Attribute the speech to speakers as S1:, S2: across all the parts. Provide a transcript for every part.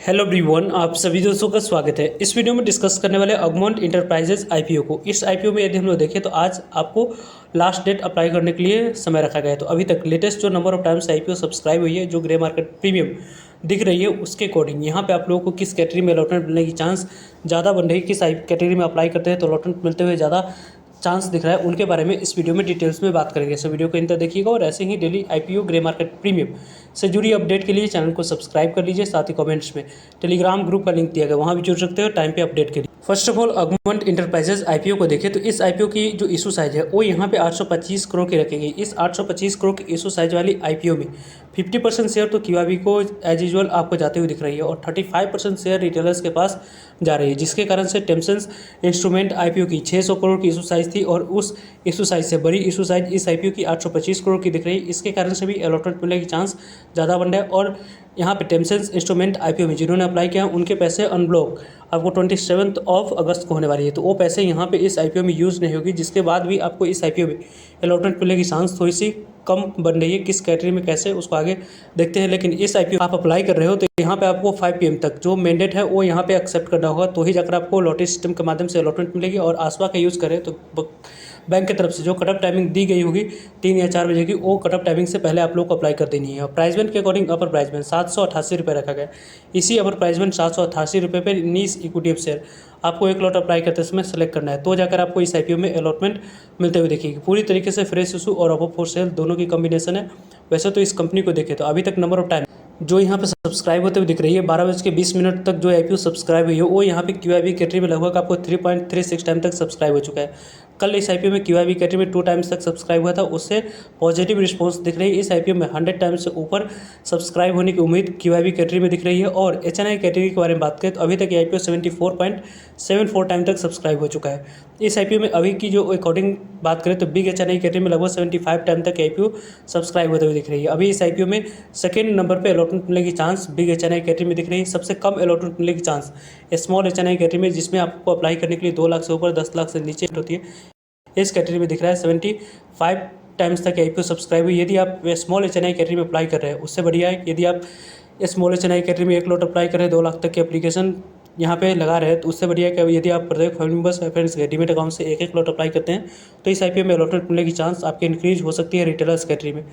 S1: Hello everyone, आप सभी दोस्तों का स्वागत है। इस वीडियो में डिस्कस करने वाले अगमोंट इंटरप्राइजेज आईपीओ को। इस आईपीओ में यदि हम लोग देखें तो आज आपको लास्ट डेट अप्लाई करने के लिए समय रखा गया है। तो अभी तक लेटेस्ट जो number of times IPO subscribe हुई है, जो ग्रे मार्केट प्रीमियम दिख रही है, उसके अकॉर्डिंग यहाँ पे आप लोगों को किस कैटेगरी में अलॉटमेंट मिलने की चांस ज़्यादा बन रही है, किस कैटेगरी में अप्लाई करते हैं तो अलॉटमेंट मिलते हुए ज़्यादा चांस दिख रहा है, उनके बारे में इस वीडियो में डिटेल्स में बात करेंगे। सो वीडियो को अंत तक देखिएगा और ऐसे ही daily IPO grey market premium से जुड़ी अपडेट के लिए चैनल को सब्सक्राइब कर लीजिए। साथ ही कमेंट्स में टेलीग्राम ग्रुप का लिंक दिया गया, वहाँ भी जुड़ सकते हो टाइम पे अपडेट के लिए। First of all Augmont enterprises IPO को देखें तो इस आईपीओ की जो इशू साइज है वो यहाँ पे 825 करोड़ की रखी गई। इस 825 करोड़ की इशू साइज वाली आईपीओ में 50% शेयर तो क्यूआईबी को एज यूजुअल आपको जाते हुए दिख रही है और 35% शेयर रिटेलर्स के पास जा रही है, जिसके कारण से टेम्सन्स इंस्ट्रूमेंट आईपीओ की 600 करोड़ की इशू साइज थी और उस इशू साइज से बड़ी इशू साइज इस आईपीओ की 825 करोड़ की दिख रही है। इसके कारण से भी अलॉटमेंट मिलने की चांस ज़्यादा बन रहा है और यहाँ पे टेम्सन्स इंस्ट्रूमेंट आईपीओ में जिन्होंने अप्लाई किया उनके पैसे अनब्लॉक आपको 27 अगस्त को होने वाली है। तो वो पैसे यहाँ पे इस आईपीओ में यूज़ नहीं होगी, जिसके बाद भी आपको इस आईपीओ में अलॉटमेंट मिलने की चांस थोड़ी सी कम बन रही है। किस कैटेगरी में कैसे उसको आगे देखते हैं, लेकिन इस आईपीओ आप अप्लाई कर रहे हो तो यहाँ पे आपको 5 PM तक जो मैंडेट है वो यहाँ पे एक्सेप्ट करना होगा, तो ही जाकर आपको लॉटरी सिस्टम के माध्यम से अलॉटमेंट मिलेगी। और आसपा का यूज़ करें तो बैंक की तरफ से जो कट ऑफ टाइमिंग दी गई होगी 3 या 4 बजे की, वो कट ऑफ टाइमिंग से पहले आप लोग को अप्लाई कर देनी है। और प्राइस बैंड के अकॉर्डिंग अपर प्राइस बैंड 788 रुपये रखा गया। इसी अपर प्राइस बैंड 788 रुपये पर 19 इक्विटी शेयर आपको एक लॉट अप्लाई करते समय सेलेक्ट करना है, तो जाकर आपको इस आईपीओ में अलॉटमेंट मिलते हुए देखिएगी। पूरी तरीके से फ्रेश इशू और ऑफर फॉर सेल दोनों की कॉम्बिनेशन है। वैसे तो इस कंपनी को देखें तो अभी तक नंबर ऑफ टाइम जो यहाँ पे सब्सक्राइब होते हुए दिख रही है 12:20 तक जो आईपीओ सब्सक्राइब हुई है वो यहाँ पे क्यूआईबी कैटेगरी में लगभग आपको 3.36 टाइम तक सब्सक्राइब हो चुका है। कल इस आईपीओ में क्यूआईबी कैटेगरी में 2 टाइम्स तक सब्सक्राइब हुआ था, उससे पॉजिटिव रिस्पांस दिख रही है। इस आईपीओ में 100 टाइम्स से ऊपर सब्सक्राइब होने की उम्मीद क्यूआईबी कैटेगरी में दिख रही है। और एचएनआई कैटेगरी के बारे में बात करें तो अभी तक ये आईपीओ 74.74 टाइम तक सब्सक्राइब हो चुका है। इस आईपीओ में अभी की जो अकॉर्डिंग बात करें तो बिग एचएनआई कैटेगरी में लगभग 75 टाइम तक आईपीओ सब्सक्राइब होते हुए दिख रही है। अभी इस आईपीओ में सेकेंड नंबर पर अलॉटमेंट मिलने की चांस बिग एचएनआई कैटेगरी में दिख रही है। सबसे कम अलॉटमेंट मिलने की चांस स्मॉल एचएनआई कैटेगरी में, जिसमें आपको अप्लाई करने के लिए 2 लाख से ऊपर 10 लाख से नीचे होती है, इस कैटेगरी में दिख रहा है 75 टाइम्स तक आईपीओ सब्सक्राइब हुई। यदि आप स्मॉल एचएनआई कैटेगरी में अप्लाई कर रहे हैं उससे बढ़िया है। यदि आप स्मॉल एचएनआई कैटेगरी में 1 लॉट अप्लाई कर रहे हैं 2 लाख तक की एप्लीकेशन यहाँ पे लगा रहे हैं तो उससे बढ़िया है कि यदि आप प्रत्येक फैमिली मेंबर्स या फ्रेंड्स के डीमेट अकाउंट से 1-1 लॉट अप्लाई करते हैं तो इस आईपीओ में अलॉटमेंट मिलने की चांस आपकी इंक्रीज हो सकती है रिटेलर्स कैटेगरी में,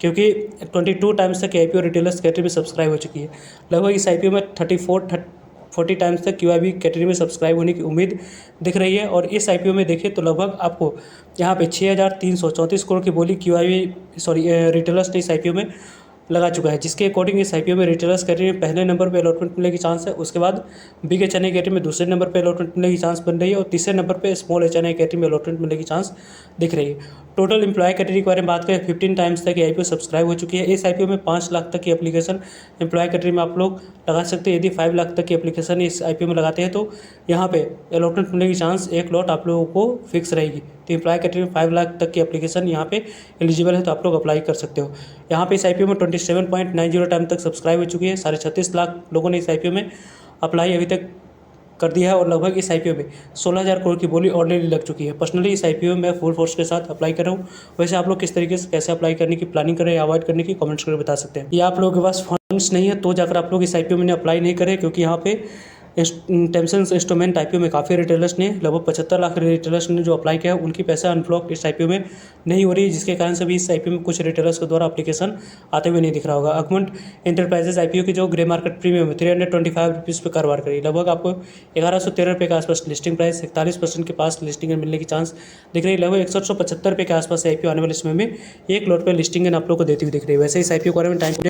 S1: क्योंकि 22 टाइम्स तक आईपीओ रिटेलर्स कैटेगरी में सब्सक्राइब हो चुकी है। लगभग इस आईपीओ में 40 टाइम्स तक क्यूआईबी कैटेगरी में सब्सक्राइब होने की उम्मीद दिख रही है। और इस आईपीओ में देखें तो लगभग आपको यहाँ पे 6,334 करोड़ की बोली रिटेलर्स ने इस आईपीओ में लगा चुका है, जिसके अकॉर्डिंग इस आईपीओ में रिटेलर्स कैटेगरी में पहले नंबर पे अलॉटमेंट मिलने की चांस है। उसके बाद बिग एचएनआई कैटेगरी में दूसरे नंबर पे अलॉटमेंट मिलने की चांस बन रही है और तीसरे नंबर पे स्मॉल एचएनआई कैटेगरी में अलॉटमेंट मिलने की चांस दिख रही है। टोटल एम्प्लॉय कैटेगरी के बारे में बात करें 15 टाइम्स तक आईपीओ सब्सक्राइब हो चुकी है। इस आईपीओ में 5 लाख तक की एप्लीकेशन एम्प्लॉय कैटेगरी में आप लोग लगा सकते हैं। यदि 5 लाख तक की एप्लीकेशन इस आईपीओ में लगाते हैं तो यहाँ पे अलॉटमेंट मिलने की चांस 1 लॉट आप लोगों को फिक्स रहेगी। तो एम्प्लॉय कैटेगरी में 5 लाख तक की एप्लीकेशन यहाँ पे एलिजिबल है, तो आप लोग अप्लाई कर सकते हो। यहाँ पे इस आईपीओ में 27.90 टाइम तक सब्सक्राइब हो चुकी है। 36.5 लाख लोगों ने इस आईपीओ में अप्लाई अभी तक कर दिया है और लगभग इस आईपीओ में 16,000 करोड़ की बोली ऑलरेडी लग चुकी है। पर्सनली इस आईपीओ में मैं फुल फोर्स के साथ अप्लाई कर रहा हूँ। वैसे आप लोग किस तरीके से कैसे अप्लाई करने की प्लानिंग करें या अवॉइड करने की कमेंट्स करके बता सकते हैं। या आप लोगों के पास फंड्स नहीं है तो जाकर आप लोग इस आईपीओ में अप्लाई नहीं करें, क्योंकि यहाँ पे टेम्सन्स इंस्ट्रूमेंट आईपीओ में काफ़ी रिटेलर्स ने लगभग 75 लाख रिटेलर्स ने जो अप्लाई किया है उनकी पैसा अनब्लॉक इस आईपीओ में नहीं हो रही है, जिसके कारण से भी इस आईपीओ में कुछ रिटेलर्स के द्वारा एप्लीकेशन आते हुए नहीं दिख रहा होगा। अगमोंट इंटरप्राइजेज आईपीओ की जो ग्रे मार्केट प्रीमियम में 325 रुपीज़ पे कारोबार करी, लगभग आपको 1113 रुपये के आसपास लिस्टिंग प्राइस, 41% के पास लिस्टिंग मिलने की चांस दिख रही है। लगभग 6175 रुपये के आसपास आईपीओ आने वाले समय में 1 लॉट पर लिस्टिंग आप लोग को देती हुई दिख रही है। वैसे इस आईपीओ के बारे में टाइम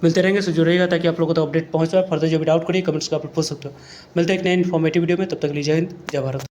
S1: मिलते रहेंगे, सो जुड़ेगा ताकि आप लोगों को तो अपडेट पहुंच जाए। फर्दर जो भी डाउट करिए कमेंट्स का आप पूछ सकते हो। मिलते हैं एक नए इन्फॉर्मेटिव वीडियो में, तब तक लीजिए जय भारत।